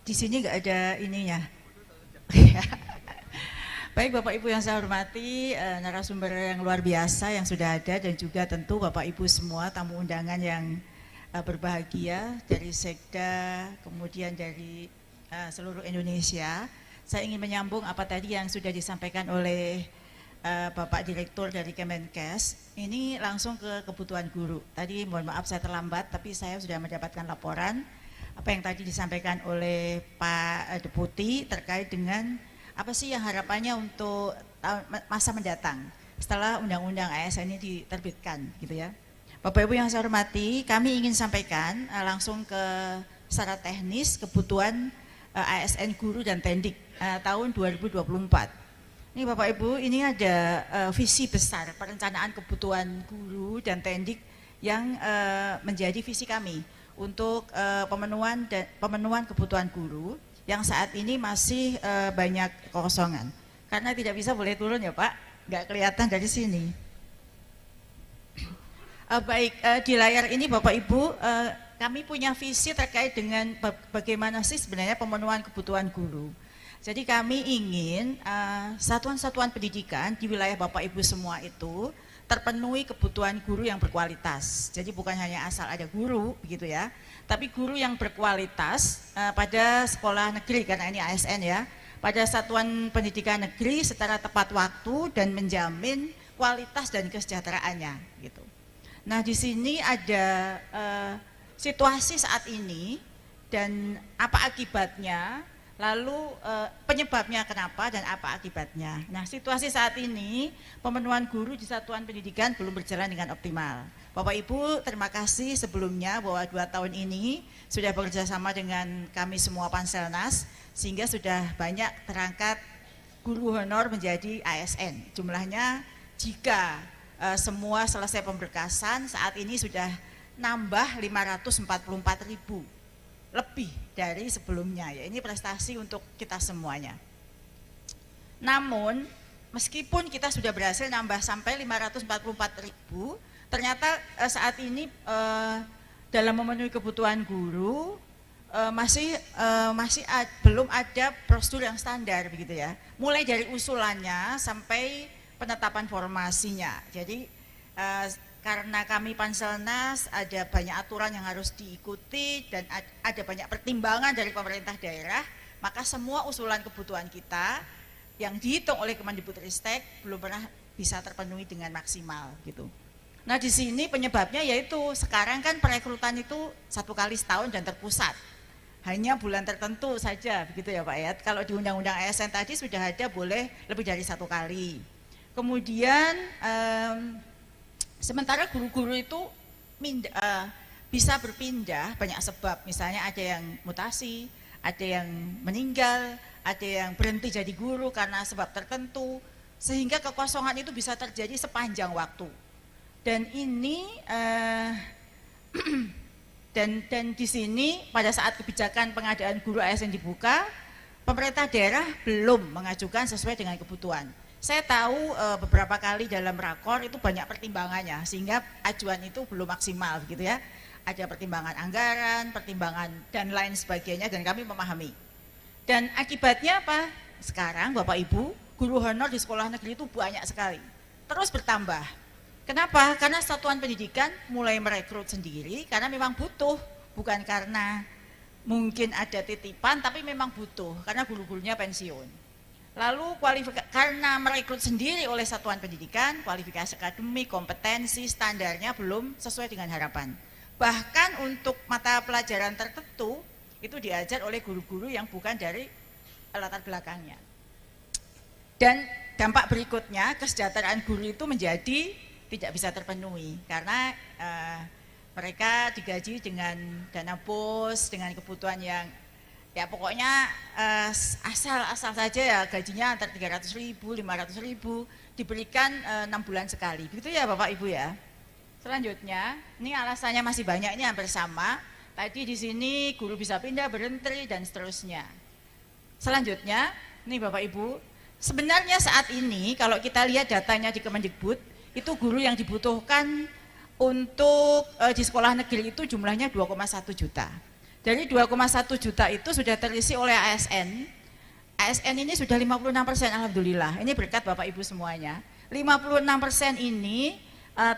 Di sini nggak ada ininya. Baik Bapak Ibu yang saya hormati, narasumber yang luar biasa yang sudah ada dan juga tentu Bapak Ibu semua tamu undangan yang berbahagia dari Sekda, kemudian dari seluruh Indonesia. Saya ingin menyambung apa tadi yang sudah disampaikan oleh Bapak Direktur dari Kemenkes. Ini langsung ke kebutuhan guru. Tadi mohon maaf saya terlambat, tapi saya sudah mendapatkan laporan apa yang tadi disampaikan oleh Pak Deputi terkait dengan apa sih yang harapannya untuk masa mendatang setelah Undang-Undang ASN ini diterbitkan gitu ya. Bapak Ibu yang saya hormati, kami ingin sampaikan langsung ke secara teknis kebutuhan ASN guru dan tendik tahun 2024. Ini Bapak Ibu, ini ada visi besar perencanaan kebutuhan guru dan tendik yang menjadi visi kami untuk pemenuhan kebutuhan guru yang saat ini masih banyak kekosongan. Karena tidak bisa boleh turun ya Pak, nggak kelihatan dari sini. Di layar ini Bapak Ibu, kami punya visi terkait dengan bagaimana sih sebenarnya pemenuhan kebutuhan guru. Jadi kami ingin satuan-satuan pendidikan di wilayah Bapak Ibu semua itu terpenuhi kebutuhan guru yang berkualitas. Jadi bukan hanya asal ada guru begitu ya, tapi guru yang berkualitas pada sekolah negeri karena ini ASN ya, pada satuan pendidikan negeri secara tepat waktu dan menjamin kualitas dan kesejahteraannya gitu. Nah di sini ada situasi saat ini dan apa akibatnya. Lalu penyebabnya kenapa dan apa akibatnya. Nah situasi saat ini pemenuhan guru di satuan pendidikan belum berjalan dengan optimal. Bapak Ibu terima kasih sebelumnya bahwa 2 tahun ini sudah bekerja sama dengan kami semua Panselnas sehingga sudah banyak terangkat guru honor menjadi ASN. Jumlahnya jika semua selesai pemberkasan saat ini sudah nambah 544.000 lebih dari sebelumnya ya, ini prestasi untuk kita semuanya. Namun meskipun kita sudah berhasil nambah sampai 544.000, ternyata saat ini dalam memenuhi kebutuhan guru belum ada prosedur yang standar begitu ya. Mulai dari usulannya sampai penetapan formasinya. Jadi karena kami Panselnas ada banyak aturan yang harus diikuti dan ada banyak pertimbangan dari pemerintah daerah, maka semua usulan kebutuhan kita yang dihitung oleh Kemendikbudristek belum pernah bisa terpenuhi dengan maksimal gitu. Nah di sini penyebabnya yaitu sekarang kan perekrutan itu 1 kali setahun dan terpusat, hanya bulan tertentu saja begitu ya Pak ya. Kalau di Undang-Undang ASN tadi sudah ada boleh lebih dari 1 kali. Kemudian sementara guru-guru itu bisa berpindah banyak sebab, misalnya ada yang mutasi, ada yang meninggal, ada yang berhenti jadi guru karena sebab tertentu, sehingga kekosongan itu bisa terjadi sepanjang waktu. Dan ini dan di sini pada saat kebijakan pengadaan guru ASN dibuka, pemerintah daerah belum mengajukan sesuai dengan kebutuhan. Saya tahu beberapa kali dalam rakor itu banyak pertimbangannya sehingga ajuan itu belum maksimal gitu ya. Ada pertimbangan anggaran, pertimbangan dan lain sebagainya dan kami memahami. Dan akibatnya apa? Sekarang Bapak Ibu, guru honor di sekolah negeri itu banyak sekali. Terus bertambah. Kenapa? Karena satuan pendidikan mulai merekrut sendiri karena memang butuh, bukan karena mungkin ada titipan tapi memang butuh karena guru-gurunya pensiun. Lalu karena merekrut sendiri oleh satuan pendidikan, kualifikasi akademik, kompetensi, standarnya belum sesuai dengan harapan. Bahkan untuk mata pelajaran tertentu itu diajar oleh guru-guru yang bukan dari latar belakangnya. Dan dampak berikutnya kesejahteraan guru itu menjadi tidak bisa terpenuhi karena mereka digaji dengan dana BOS, dengan kebutuhan yang ya pokoknya asal saja ya, gajinya antara 300.000, 500.000 diberikan 6 bulan sekali. Begitu ya Bapak Ibu ya. Selanjutnya, ini alasannya masih banyak, ini hampir sama. Tadi di sini guru bisa pindah, berhenti dan seterusnya. Selanjutnya, ini Bapak Ibu, sebenarnya saat ini kalau kita lihat datanya di Kemendikbud, itu guru yang dibutuhkan untuk di sekolah negeri itu jumlahnya 2,1 juta. Dari 2,1 juta itu sudah terisi oleh ASN. ASN ini sudah 56%, alhamdulillah. Ini berkat Bapak Ibu semuanya. 56% ini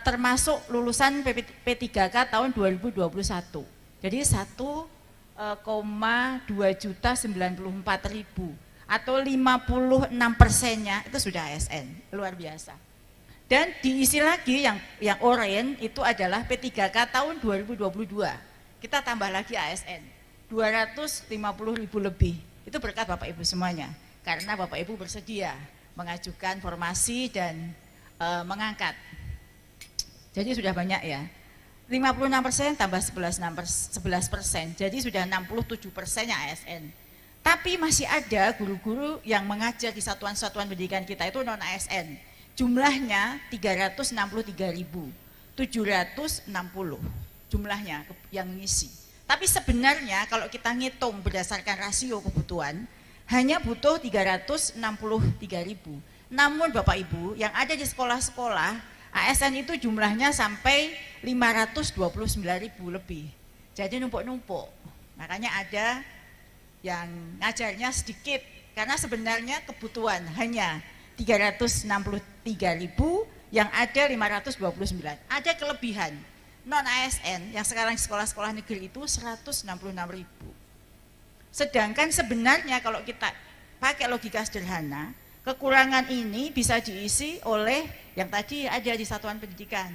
termasuk lulusan P3K tahun 2021. Jadi 1,294.000 atau 56%-nya itu sudah ASN, luar biasa. Dan diisi lagi yang oranye itu adalah P3K tahun 2022. Kita tambah lagi ASN 250.000 lebih. Itu berkat Bapak Ibu semuanya, karena Bapak Ibu bersedia mengajukan formasi dan mengangkat. Jadi sudah banyak ya, 56% tambah 11%, jadi sudah 67%-nya ASN. Tapi masih ada guru-guru yang mengajar di satuan-satuan pendidikan kita itu non ASN. Jumlahnya 363.760 jumlahnya yang ngisi. Tapi sebenarnya kalau kita ngitung berdasarkan rasio kebutuhan hanya butuh 363.000. Namun Bapak Ibu yang ada di sekolah-sekolah ASN itu jumlahnya sampai 529.000 lebih. Jadi numpuk-numpuk. Makanya ada yang ngajarnya sedikit karena sebenarnya kebutuhan hanya 363.000, yang ada 529. Ada kelebihan. Non ASN yang sekarang di sekolah-sekolah negeri itu 166.000. Sedangkan sebenarnya kalau kita pakai logika sederhana, kekurangan ini bisa diisi oleh yang tadi ada di satuan pendidikan.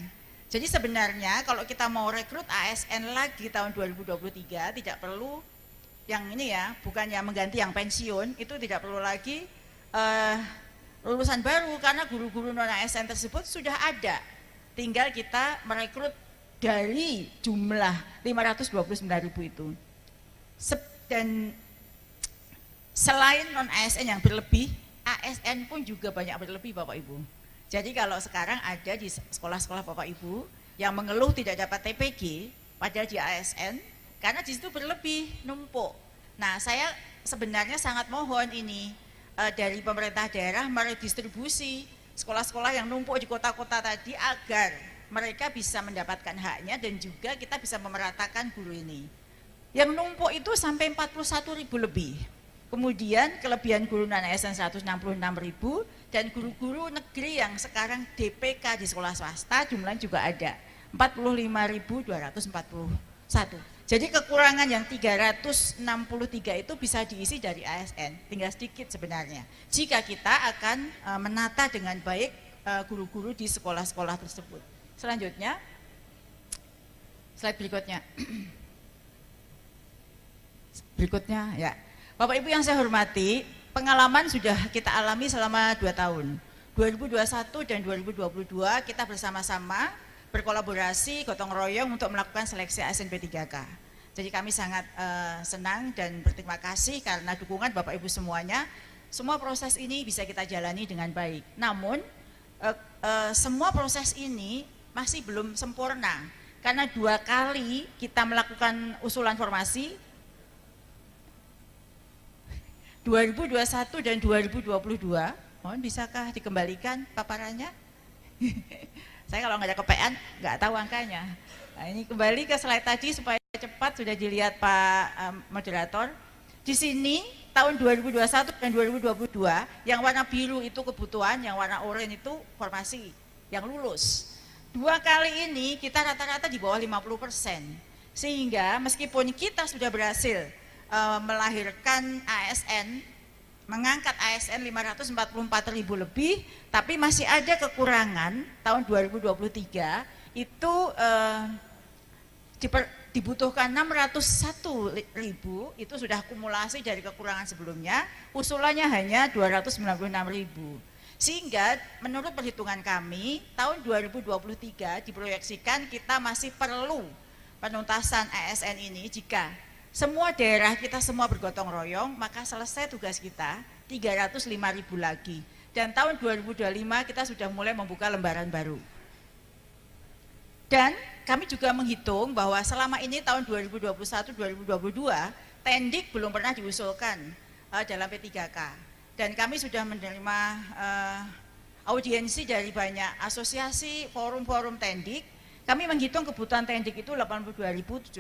Jadi sebenarnya kalau kita mau rekrut ASN lagi tahun 2023 tidak perlu yang ini ya, bukannya mengganti yang pensiun, itu tidak perlu lagi lulusan baru karena guru-guru non ASN tersebut sudah ada. Tinggal kita merekrut dari jumlah 529.000 itu. Dan selain non ASN yang berlebih, ASN pun juga banyak berlebih Bapak Ibu. Jadi kalau sekarang ada di sekolah-sekolah Bapak Ibu yang mengeluh tidak dapat TPG padahal di ASN karena di situ berlebih, numpuk. Nah, saya sebenarnya sangat mohon ini dari pemerintah daerah meredistribusi sekolah-sekolah yang numpuk di kota-kota tadi agar mereka bisa mendapatkan haknya dan juga kita bisa memeratakan guru ini. Yang numpuk itu sampai 41.000 lebih. Kemudian kelebihan guru non ASN 166.000 dan guru-guru negeri yang sekarang DPK di sekolah swasta jumlahnya juga ada 45.241. Jadi kekurangan yang 363 itu bisa diisi dari ASN, tinggal sedikit sebenarnya. Jika kita akan menata dengan baik guru-guru di sekolah-sekolah tersebut. Selanjutnya, slide berikutnya. Berikutnya ya. Bapak Ibu yang saya hormati, pengalaman sudah kita alami selama 2 tahun. 2021 dan 2022 kita bersama-sama berkolaborasi gotong royong untuk melakukan seleksi ASN P3K. Jadi kami sangat senang dan berterima kasih karena dukungan Bapak Ibu semuanya. Semua proses ini bisa kita jalani dengan baik. Namun semua proses ini masih belum sempurna karena 2 kali kita melakukan usulan formasi 2021 dan 2022. Mohon bisakah dikembalikan paparannya? Saya kalau nggak ada kepean nggak tahu angkanya. Nah, ini kembali ke slide tadi supaya cepat, sudah dilihat Pak moderator. Di sini tahun 2021 dan 2022 yang warna biru itu kebutuhan, yang warna oranye itu formasi yang lulus. 2 kali ini kita rata-rata di bawah 50%. Sehingga meskipun kita sudah berhasil melahirkan ASN, mengangkat ASN 544.000 lebih, tapi masih ada kekurangan tahun 2023 itu dibutuhkan 601.000, itu sudah akumulasi dari kekurangan sebelumnya, usulannya hanya 296.000. Sehingga menurut perhitungan kami tahun 2023 diproyeksikan kita masih perlu penuntasan ASN ini. Jika semua daerah kita semua bergotong royong, maka selesai tugas kita 305.000 lagi. Dan tahun 2025 kita sudah mulai membuka lembaran baru. Dan kami juga menghitung bahwa selama ini tahun 2021-2022 Tendik belum pernah diusulkan dalam P3K. Dan kami sudah menerima audiensi dari banyak asosiasi, forum-forum Tendik. Kami menghitung kebutuhan Tendik itu 82.701.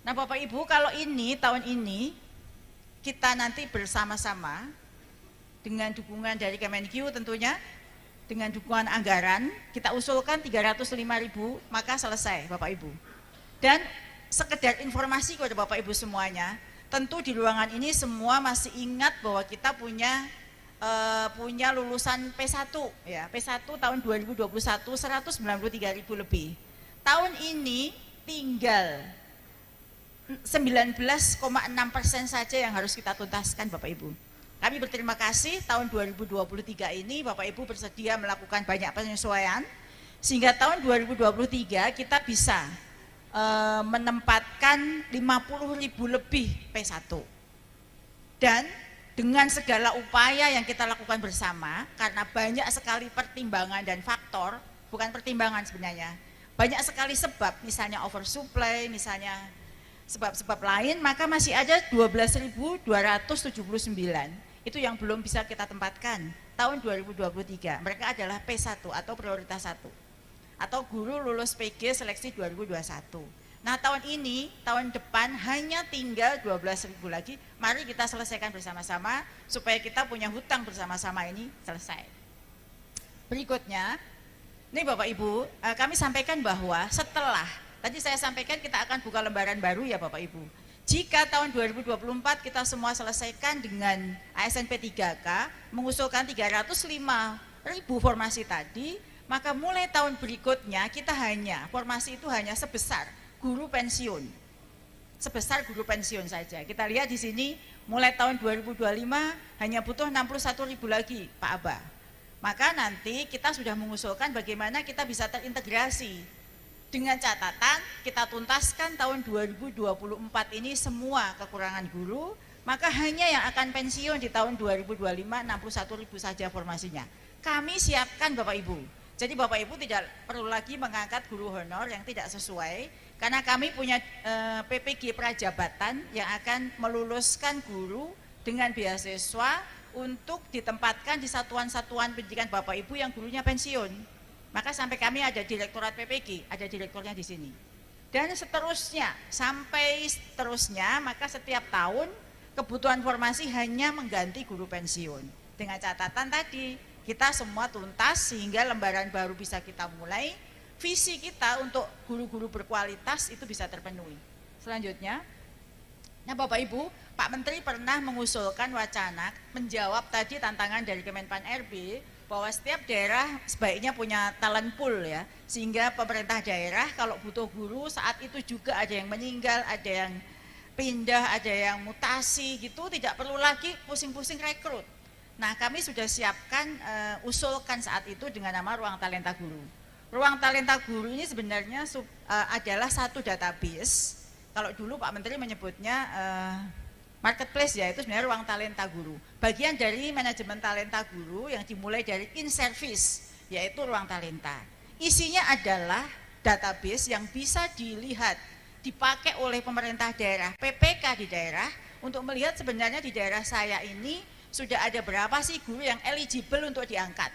Nah Bapak Ibu, kalau ini tahun ini kita nanti bersama-sama dengan dukungan dari Kemenkyu tentunya, dengan dukungan anggaran, kita usulkan 305.000, maka selesai Bapak Ibu. Dan sekedar informasi kepada Bapak Ibu semuanya, tentu di ruangan ini semua masih ingat bahwa kita punya lulusan P1 ya, P1 tahun 2021 193.000 lebih. Tahun ini tinggal 19,6% saja yang harus kita tuntaskan Bapak Ibu. Kami berterima kasih tahun 2023 ini Bapak Ibu bersedia melakukan banyak penyesuaian sehingga tahun 2023 kita bisa menempatkan 50.000 lebih P1. Dan dengan segala upaya yang kita lakukan bersama, karena banyak sekali pertimbangan dan faktor, bukan pertimbangan sebenarnya, banyak sekali sebab, misalnya oversupply, misalnya sebab-sebab lain, maka masih ada 12.279 itu yang belum bisa kita tempatkan tahun 2023. Mereka adalah P1 atau prioritas 1 atau guru lulus PG seleksi 2021. Nah tahun ini, tahun depan hanya tinggal 12.000 lagi. Mari kita selesaikan bersama-sama supaya kita punya hutang bersama-sama ini selesai. Berikutnya, ini Bapak Ibu, kami sampaikan bahwa setelah, tadi saya sampaikan kita akan buka lembaran baru ya Bapak Ibu. Jika tahun 2024 kita semua selesaikan dengan ASN P3K, mengusulkan 305.000 formasi tadi, maka mulai tahun berikutnya kita formasi itu hanya sebesar guru pensiun. Sebesar guru pensiun saja. Kita lihat di sini mulai tahun 2025 hanya butuh 61.000 lagi Pak Aba. Maka nanti kita sudah mengusulkan bagaimana kita bisa terintegrasi. Dengan catatan kita tuntaskan tahun 2024 ini semua kekurangan guru, maka hanya yang akan pensiun di tahun 2025 61.000 saja formasinya. Kami siapkan Bapak Ibu. Jadi Bapak Ibu tidak perlu lagi mengangkat guru honor yang tidak sesuai, karena kami punya PPG prajabatan yang akan meluluskan guru dengan beasiswa untuk ditempatkan di satuan-satuan pendidikan Bapak Ibu yang gurunya pensiun. Maka sampai kami ada direktorat PPG, ada direkturnya di sini. Dan seterusnya, sampai seterusnya, maka setiap tahun kebutuhan formasi hanya mengganti guru pensiun. Dengan catatan tadi, kita semua tuntas sehingga lembaran baru bisa kita mulai, visi kita untuk guru-guru berkualitas itu bisa terpenuhi. Selanjutnya, nah Bapak Ibu, Pak Menteri pernah mengusulkan wacana menjawab tadi tantangan dari Kemenpan RB bahwa setiap daerah sebaiknya punya talent pool ya, sehingga pemerintah daerah kalau butuh guru saat itu juga ada yang meninggal, ada yang pindah, ada yang mutasi gitu, tidak perlu lagi pusing-pusing rekrut. Nah kami sudah siapkan, usulkan saat itu dengan nama Ruang Talenta Guru. Ruang Talenta Guru ini sebenarnya adalah satu database, kalau dulu Pak Menteri menyebutnya marketplace ya, itu sebenarnya Ruang Talenta Guru. Bagian dari manajemen talenta guru yang dimulai dari in-service, yaitu Ruang Talenta. Isinya adalah database yang bisa dilihat, dipakai oleh pemerintah daerah, PPK di daerah, untuk melihat sebenarnya di daerah saya ini sudah ada berapa sih guru yang eligible untuk diangkat.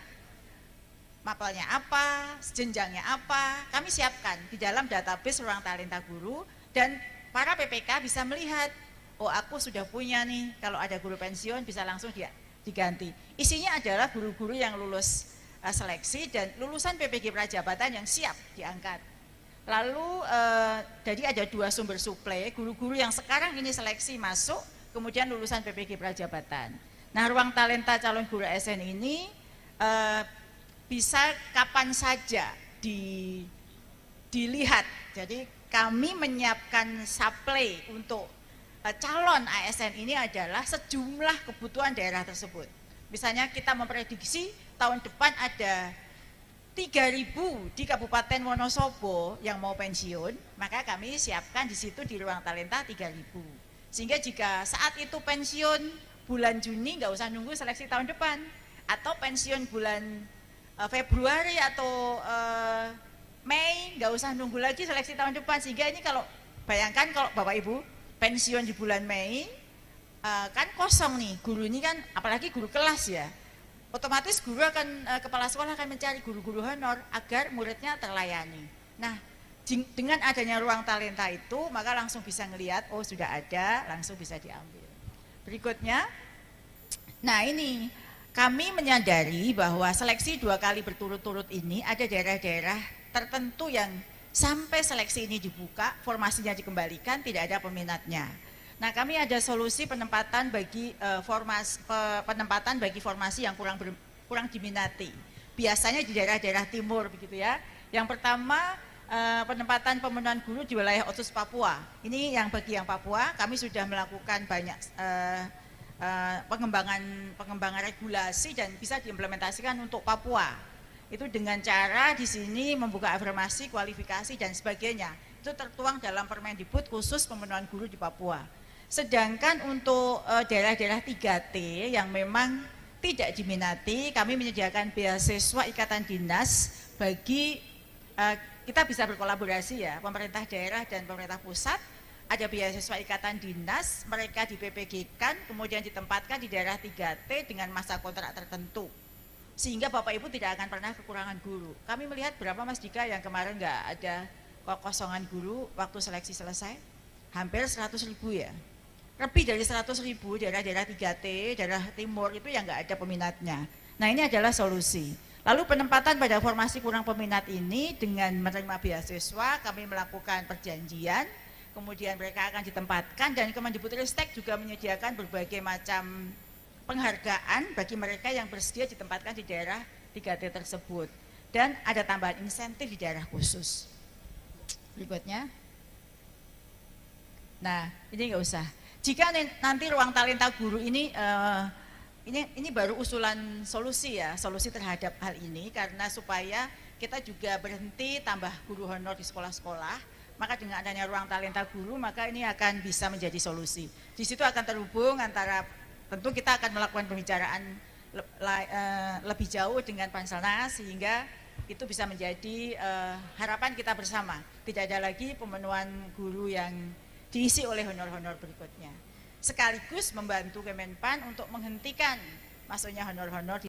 Mapelnya apa, jenjangnya apa, kami siapkan di dalam database Ruang Talenta Guru, dan para PPK bisa melihat, oh aku sudah punya nih, kalau ada guru pensiun bisa langsung diganti. Isinya adalah guru-guru yang lulus seleksi dan lulusan PPG Prajabatan yang siap diangkat. Lalu jadi ada dua sumber suplai, guru-guru yang sekarang ini seleksi masuk, kemudian lulusan PPG Prajabatan. Nah Ruang Talenta Calon Guru ASN ini bisa kapan saja dilihat. Jadi kami menyiapkan supply untuk calon ASN ini adalah sejumlah kebutuhan daerah tersebut. Misalnya kita memprediksi tahun depan ada 3.000 di Kabupaten Wonosobo yang mau pensiun, maka kami siapkan di situ di Ruang Talenta 3.000. Sehingga jika saat itu pensiun bulan Juni nggak usah nunggu seleksi tahun depan, atau pensiun bulan Februari atau Mei nggak usah nunggu lagi seleksi tahun depan. Sehingga ini kalau bayangkan kalau Bapak Ibu pensiun di bulan Mei, kan kosong nih guru ini kan, apalagi guru kelas ya, otomatis guru akan kepala sekolah akan mencari guru-guru honor agar muridnya terlayani. Nah Dengan adanya ruang talenta itu, maka langsung bisa ngelihat, oh sudah ada, langsung bisa diambil. Berikutnya, nah ini kami menyadari bahwa seleksi 2 kali berturut-turut ini ada daerah-daerah tertentu yang sampai seleksi ini dibuka, formasinya dikembalikan, tidak ada peminatnya. Nah, kami ada solusi penempatan bagi formasi yang kurang diminati. Biasanya di daerah-daerah timur begitu ya. Yang pertama penempatan pemenuhan guru di wilayah Otsus Papua. Ini yang bagi yang Papua, kami sudah melakukan banyak pengembangan regulasi dan bisa diimplementasikan untuk Papua. Itu dengan cara di sini membuka afirmasi, kualifikasi dan sebagainya. Itu tertuang dalam Permendikbud khusus pemenuhan guru di Papua. Sedangkan untuk daerah-daerah 3T yang memang tidak diminati, kami menyediakan beasiswa ikatan dinas bagi kita bisa berkolaborasi ya, pemerintah daerah dan pemerintah pusat, ada beasiswa ikatan dinas, mereka di PPG-kan, kemudian ditempatkan di daerah 3T dengan masa kontrak tertentu. Sehingga Bapak Ibu tidak akan pernah kekurangan guru. Kami melihat berapa Mas Dika yang kemarin nggak ada kekosongan guru waktu seleksi selesai? Hampir 100.000 ya. Lebih dari 100.000 daerah-daerah 3T, daerah timur itu yang nggak ada peminatnya. Nah ini adalah solusi. Lalu penempatan pada formasi kurang peminat ini dengan menerima beasiswa, kami melakukan perjanjian, kemudian mereka akan ditempatkan dan Kemendikbudristek juga menyediakan berbagai macam penghargaan bagi mereka yang bersedia ditempatkan di daerah 3T tersebut. Dan ada tambahan insentif di daerah khusus. Berikutnya. Nah, ini nggak usah. Jika nanti ruang talenta guru ini baru usulan solusi ya, solusi terhadap hal ini karena supaya kita juga berhenti tambah guru honor di sekolah-sekolah, maka dengan adanya ruang talenta guru maka ini akan bisa menjadi solusi. Di situ akan terhubung antara, tentu kita akan melakukan pembicaraan lebih jauh dengan Panselnas sehingga itu bisa menjadi harapan kita bersama. Tidak ada lagi pemenuhan guru yang diisi oleh honor-honor berikutnya. Sekaligus membantu Kemenpan untuk menghentikan masuknya honor-honor